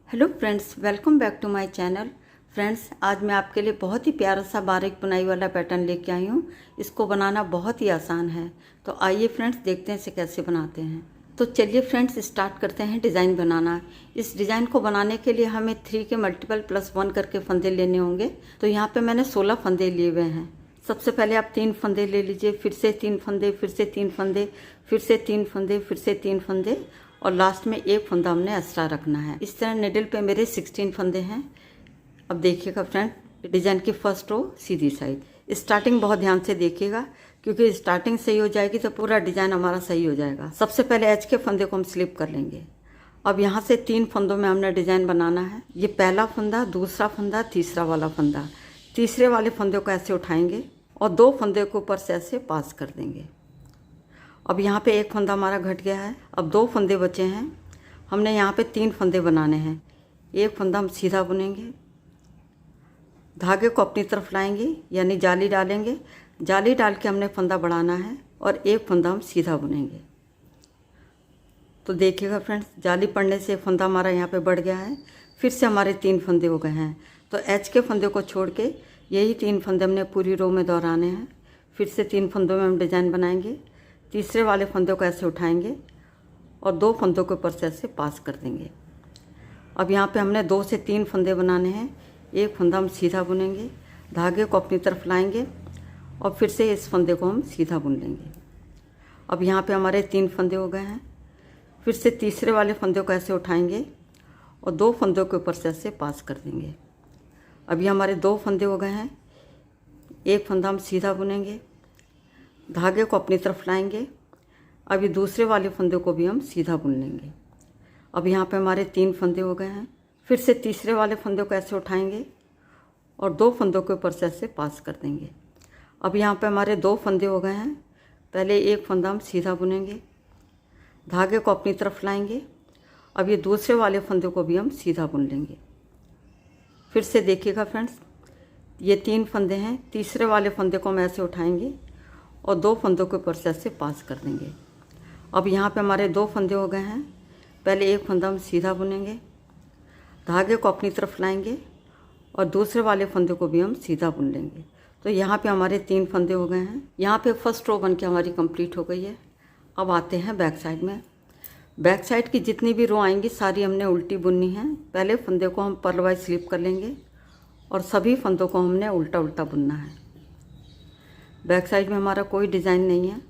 Hello friends, welcome back to my channel. Friends, आज मैं आपके लिए बहुत ही प्यारा सा बारीक बुनाई वाला पैटर्न लेके आई हूँ। इसको बनाना बहुत ही आसान है। तो आइए फ्रेंड्स, देखते हैं इसे कैसे बनाते हैं। तो चलिए फ्रेंड्स, स्टार्ट करते हैं डिज़ाइन बनाना। इस डिज़ाइन को बनाने के लिए हमें 3 के मल्टीपल +1 करके फंदे लेने होंगे। तो यहाँ पर मैंने 16 फंदे लिए हुए हैं। सबसे पहले आप 3 फंदे ले लीजिए, फिर से 3 फंदे, फिर से 3 फंदे, फिर से 3 फंदे, फिर से 3 फंदे और लास्ट में एक फंदा हमने एक्स्ट्रा रखना है। इस तरह निडल पे मेरे 16 फंदे हैं। अब देखिएगा फ्रेंड, डिजाइन की फर्स्ट रो सीधी साइड। स्टार्टिंग बहुत ध्यान से देखिएगा, क्योंकि स्टार्टिंग सही हो जाएगी तो पूरा डिजाइन हमारा सही हो जाएगा। सबसे पहले एच के फंदे को हम स्लिप कर लेंगे। अब यहाँ से 3 फंदों में हमने डिजाइन बनाना है। ये पहला फंदा, दूसरा फंदा, तीसरा वाला फंदा। तीसरे वाले फंदे को ऐसे उठाएंगे और 2 फंदे को ऊपर से ऐसे पास कर देंगे। अब यहाँ पे एक फंदा हमारा घट गया है। अब 2 फंदे बचे हैं। हमने यहाँ पे 3 फंदे बनाने हैं। एक फंदा हम सीधा बुनेंगे, धागे को अपनी तरफ लाएंगे, यानी जाली डालेंगे। जाली डाल के हमने फंदा बढ़ाना है और एक फंदा हम सीधा बुनेंगे। तो देखिएगा फ्रेंड्स, जाली पड़ने से फंदा हमारा यहाँ पे बढ़ गया है। फिर से हमारे 3 फंदे हो गए हैं। तो एच के फंदे को छोड़ के यही 3 फंदे हमने पूरी रो में दोहराने हैं। फिर से 3 फंदों में हम डिजाइन बनाएंगे। तीसरे वाले फंदे को ऐसे उठाएंगे और 2 फंदों के ऊपर से ऐसे पास कर देंगे। अब यहाँ पे हमने 2 से 3 फंदे बनाने हैं। एक फंदा हम सीधा बुनेंगे, धागे को अपनी तरफ लाएंगे और फिर से इस फंदे को हम सीधा बुन लेंगे। अब यहाँ पे हमारे 3 फंदे हो गए हैं। फिर से तीसरे वाले फंदे को ऐसे उठाएंगे और 2 फंदों के ऊपर से ऐसे पास कर देंगे। अब ये हमारे 2 फंदे हो गए हैं। एक फंदा हम सीधा बुनेंगे, धागे को अपनी तरफ लाएंगे। अभी दूसरे वाले फंदे को भी हम सीधा बुन लेंगे। अब यहाँ पे हमारे 3 फंदे हो गए हैं। फिर से तीसरे वाले फंदे को ऐसे उठाएंगे और 2 फंदों के ऊपर से ऐसे पास कर देंगे। अब यहाँ पे हमारे 2 फंदे हो गए हैं। पहले एक फंदा हम सीधा बुनेंगे, धागे को अपनी तरफ लाएंगे। अब ये दूसरे वाले फंदे को भी हम सीधा बुन लेंगे। फिर से देखिएगा फ्रेंड्स, ये 3 फंदे हैं। तीसरे वाले फंदे को हम ऐसे उठाएंगे और 2 फंदों के ऊपर से ऐसे पास कर देंगे। अब यहाँ पे हमारे 2 फंदे हो गए हैं। पहले एक फंदा हम सीधा बुनेंगे, धागे को अपनी तरफ लाएंगे और दूसरे वाले फंदे को भी हम सीधा बुन लेंगे। तो यहाँ पे हमारे 3 फंदे हो गए हैं। यहाँ पे फर्स्ट रो बन के हमारी कंप्लीट हो गई है। अब आते हैं बैक साइड में। बैक साइड की जितनी भी रो आएंगी सारी हमने उल्टी बुननी है। पहले फंदे को हम पर्लवाइज स्लिप कर लेंगे और सभी फंदों को हमने उल्टा उल्टा बुनना है। बैक साइड में हमारा कोई डिज़ाइन नहीं है।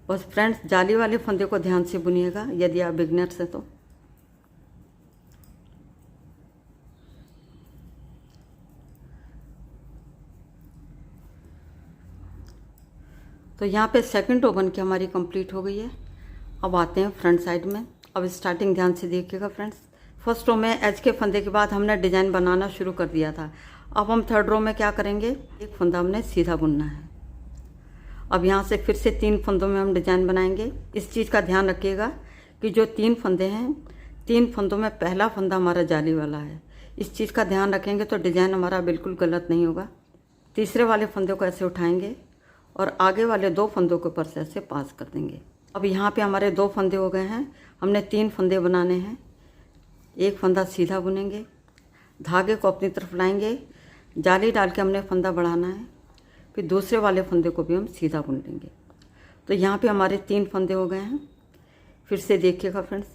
बस फ्रेंड्स, जाली वाले फंदे को ध्यान से बुनिएगा यदि आप बिगनर्स हैं तो यहाँ पे सेकंड रो बन के हमारी कंप्लीट हो गई है। अब आते हैं फ्रंट साइड में। अब स्टार्टिंग ध्यान से देखिएगा फ्रेंड्स। फर्स्ट रो में एच के फंदे के बाद हमने डिज़ाइन बनाना शुरू कर दिया था। अब हम थर्ड रो में क्या करेंगे, एक फंदा हमने सीधा बुनना है। अब यहाँ से फिर से 3 फंदों में हम डिज़ाइन बनाएंगे। इस चीज़ का ध्यान रखिएगा कि जो 3 फंदे हैं, 3 फंदों में पहला फंदा हमारा जाली वाला है। इस चीज़ का ध्यान रखेंगे तो डिज़ाइन हमारा बिल्कुल गलत नहीं होगा। तीसरे वाले फंदे को ऐसे उठाएंगे और आगे वाले 2 फंदों के ऊपर से ऐसे पास कर देंगे। अब यहाँ पे हमारे 2 फंदे हो गए हैं। हमने 3 फंदे बनाने हैं। एक फंदा सीधा बुनेंगे, धागे को अपनी तरफ लाएंगे, जाली डाल के हमने फंदा बढ़ाना है। फिर दूसरे वाले फंदे को भी हम सीधा बुन लेंगे। तो यहाँ पे हमारे 3 फंदे हो गए हैं। फिर से देखिएगा फ्रेंड्स,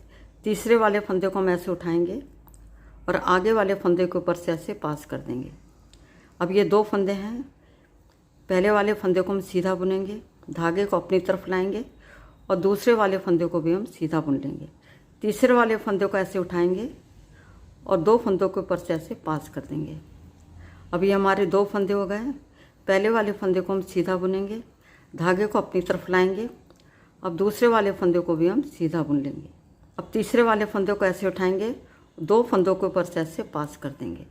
तीसरे वाले फंदे को हम ऐसे उठाएंगे और आगे वाले फंदे के ऊपर से ऐसे पास कर देंगे। अब ये 2 फंदे हैं। पहले वाले फंदे को हम सीधा बुनेंगे, धागे को अपनी तरफ लाएंगे और दूसरे वाले फंदे को भी हम सीधा बुन लेंगे। तीसरे वाले फंदे को ऐसे उठाएंगे और 2 फंदों के ऊपर से ऐसे पास कर देंगे। अभी हमारे 2 फंदे हो गए। पहले वाले फंदे को हम सीधा बुनेंगे, धागे को अपनी तरफ लाएंगे। अब दूसरे वाले फंदे को भी हम सीधा बुन लेंगे। अब तीसरे वाले फंदे को ऐसे उठाएंगे, 2 फंदों के ऊपर से ऐसे पास कर देंगे।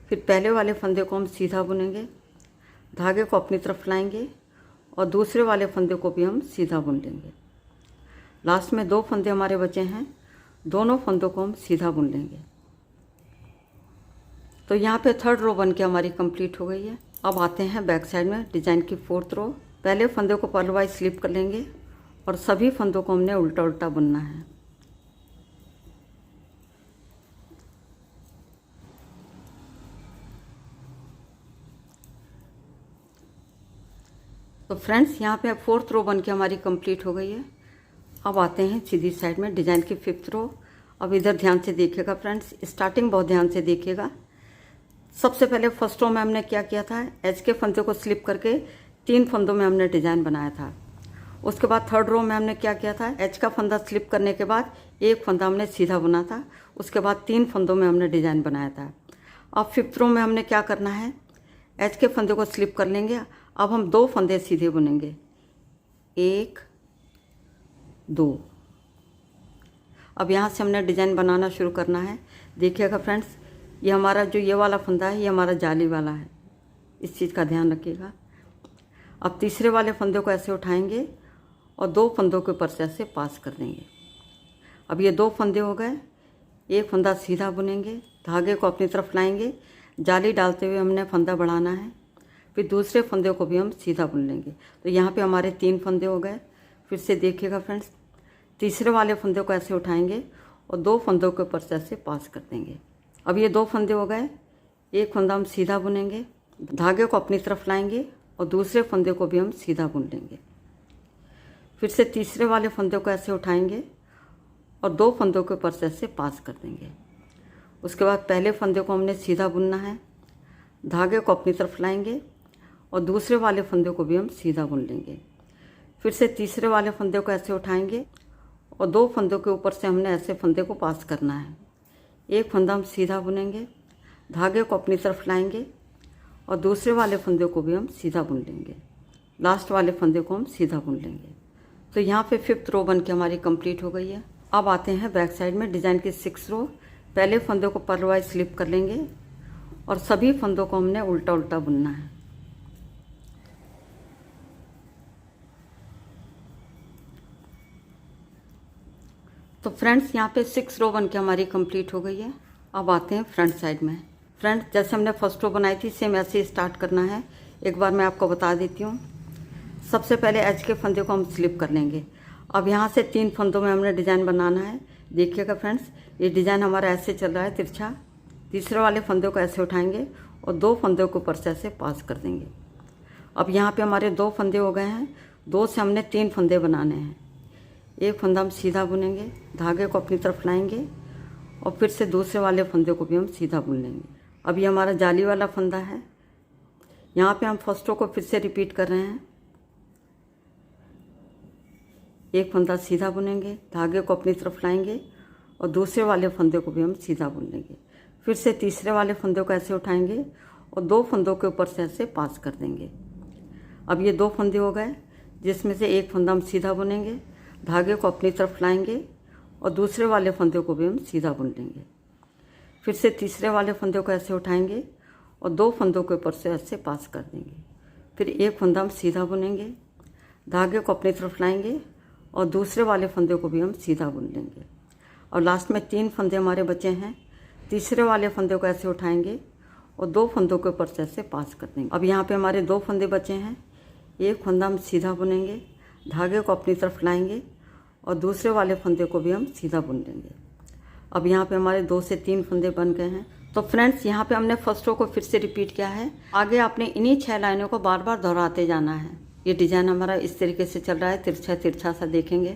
फिर पहले वाले फंदे को हम सीधा बुनेंगे, धागे को अपनी तरफ लाएंगे और दूसरे वाले फंदे को भी हम सीधा बुन लेंगे। लास्ट में 2 फंदे हमारे बचे हैं। दोनों फंदों को हम सीधा बुन लेंगे। तो यहाँ पे थर्ड रो बन के हमारी कंप्लीट हो गई है। अब आते हैं बैक साइड में डिज़ाइन की 4th रो। पहले फंदे को पर्ल वाइज स्लिप कर लेंगे और सभी फंदों को हमने उल्टा उल्टा बुनना है। तो फ्रेंड्स यहाँ पे अब 4th रो बन के हमारी कंप्लीट हो गई है। अब आते हैं सीधी साइड में डिजाइन की 5th रो। अब इधर ध्यान से देखिएगा फ्रेंड्स, स्टार्टिंग बहुत ध्यान से देखिएगा। सबसे पहले फर्स्ट रो में हमने क्या किया था, एज के फंदे को स्लिप करके 3 फंदों में हमने डिजाइन बनाया था। उसके बाद 3rd रो में हमने क्या किया था, एज का फंदा स्लिप करने के बाद एक फंदा हमने सीधा बुना था। उसके बाद 3 फंदों में हमने डिजाइन बनाया था। अब 5th रो में हमने क्या करना है, एज के फंदे को स्लिप कर लेंगे। अब हम 2 फंदे सीधे बुनेंगे, 1 2। अब यहाँ से हमने डिजाइन बनाना शुरू करना है। देखिएगा फ्रेंड्स, ये हमारा जो ये वाला फंदा है ये हमारा जाली वाला है, इस चीज़ का ध्यान रखिएगा। अब तीसरे वाले फंदे को ऐसे उठाएंगे और 2 फंदों के ऊपर से ऐसे पास कर देंगे। अब ये 2 फंदे हो गए, एक फंदा सीधा बुनेंगे, धागे को अपनी तरफ लाएंगे, जाली डालते हुए हमने फंदा बढ़ाना है। फिर दूसरे फंदे को भी हम सीधा बुन लेंगे। तो यहाँ पे हमारे 3 फंदे हो गए। फिर से देखिएगा फ्रेंड्स, तीसरे वाले फंदे को ऐसे उठाएंगे और 2 फंदों के ऊपर से ऐसे पास कर देंगे। अब ये 2 फंदे हो गए, एक फंदा हम सीधा बुनेंगे, धागे को अपनी तरफ लाएंगे और दूसरे फंदे को भी हम सीधा बुन लेंगे। फिर से तीसरे वाले फंदे को ऐसे उठाएंगे और 2 फंदों के ऊपर से ऐसे पास कर देंगे। उसके बाद पहले फंदे को हमने सीधा बुनना है, धागे को अपनी तरफ लाएंगे और दूसरे वाले फंदे को भी हम सीधा बुन लेंगे। फिर से तीसरे वाले फंदे को ऐसे उठाएंगे और 2 फंदों के ऊपर से हमने ऐसे फंदे को पास करना है। एक फंदा हम सीधा बुनेंगे, धागे को अपनी तरफ लाएंगे और दूसरे वाले फंदे को भी हम सीधा बुन लेंगे। लास्ट वाले फंदे को हम सीधा बुन लेंगे। तो यहाँ पे 5th रो बन के हमारी कंप्लीट हो गई है। अब आते हैं बैक साइड में डिजाइन की 6th रो। पहले फंदे को पर्ल वाइज स्लिप कर लेंगे और सभी फंदों को हमने उल्टा उल्टा बुनना है। तो फ्रेंड्स यहाँ पे 6 रो बन के हमारी कंप्लीट हो गई है। अब आते हैं फ्रंट साइड में। फ्रेंड्स जैसे हमने फर्स्ट रो बनाई थी सेम ऐसे ही स्टार्ट करना है। एक बार मैं आपको बता देती हूँ। सबसे पहले एज के फंदे को हम स्लिप कर लेंगे। अब यहाँ से 3 फंदों में हमने डिज़ाइन बनाना है। देखिएगा फ्रेंड्स, ये डिज़ाइन हमारा ऐसे चल रहा है तिरछा। तीसरे वाले फंदे को ऐसे उठाएंगे और 2 फंदों के ऊपर से ऐसे पास कर देंगे। अब यहाँ पे हमारे 2 फंदे हो गए हैं। 2 से हमने 3 फंदे बनाने हैं। एक फंदा हम सीधा बुनेंगे, धागे को अपनी तरफ लाएंगे और फिर से दूसरे वाले फंदे को भी हम सीधा बुन लेंगे। अब ये हमारा जाली वाला फंदा है। यहाँ पे हम फर्स्ट रो को फिर से रिपीट कर रहे हैं। एक फंदा सीधा बुनेंगे, धागे को अपनी तरफ लाएंगे और दूसरे वाले फंदे को भी हम सीधा बुन लेंगे। फिर से तीसरे वाले फंदे को ऐसे उठाएंगे और 2 फंदों के ऊपर से ऐसे पास कर देंगे। अब ये 2 फंदे हो गए, जिसमें से एक फंदा हम सीधा बुनेंगे, धागे को अपनी तरफ लाएंगे और दूसरे वाले फंदे को भी हम सीधा बुन लेंगे। फिर से तीसरे वाले फंदे को ऐसे उठाएंगे और 2 फंदों के ऊपर से ऐसे पास कर देंगे। फिर एक फंदा हम सीधा बुनेंगे, धागे को अपनी तरफ लाएंगे और दूसरे वाले फंदे को भी हम सीधा बुन लेंगे। और लास्ट में 3 फंदे हमारे बचे हैं। तीसरे वाले फंदे को ऐसे उठाएंगे और 2 फंदों के ऊपर से ऐसे पास कर देंगे। अब यहाँ पे हमारे 2 फंदे बचे हैं। एक फंदा हम सीधा बुनेंगे, धागे को अपनी तरफ लाएंगे और दूसरे वाले फंदे को भी हम सीधा बुन लेंगे। अब यहाँ पे हमारे 2 से 3 फंदे बन गए हैं। तो फ्रेंड्स यहाँ पे हमने फर्स्ट रो को फिर से रिपीट किया है। आगे आपने इन्हीं 6 लाइनों को बार बार दोहराते जाना है। ये डिज़ाइन हमारा इस तरीके से चल रहा है, तिरछा तिरछा सा देखेंगे,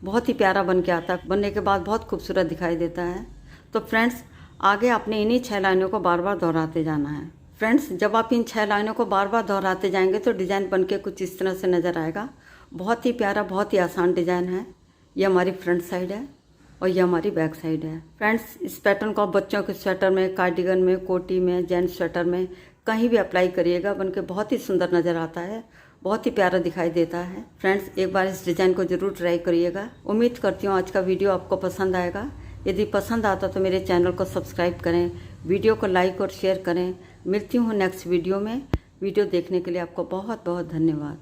बहुत ही प्यारा बन के आता है। बनने के बाद बहुत खूबसूरत दिखाई देता है। तो फ्रेंड्स आगे आपने इन्हीं 6 लाइनों को बार बार दोहराते जाना है। फ्रेंड्स जब आप इन 6 लाइनों को बार बार दोहराते जाएंगे तो डिज़ाइन बन के कुछ इस तरह से नज़र आएगा। बहुत ही प्यारा, बहुत ही आसान डिज़ाइन है। ये हमारी फ्रंट साइड है और ये हमारी बैक साइड है। फ्रेंड्स इस पैटर्न को आप बच्चों के स्वेटर में, कार्डिगन में, कोटी में, जेंट्स स्वेटर में कहीं भी अप्लाई करिएगा, बनके बहुत ही सुंदर नज़र आता है, बहुत ही प्यारा दिखाई देता है। फ्रेंड्स एक बार इस डिज़ाइन को ज़रूर ट्राई करिएगा। उम्मीद करती हूँ आज का वीडियो आपको पसंद आएगा। यदि पसंद आता तो मेरे चैनल को सब्सक्राइब करें, वीडियो को लाइक और शेयर करें। मिलती हूँ नेक्स्ट वीडियो में। वीडियो देखने के लिए आपको बहुत बहुत धन्यवाद।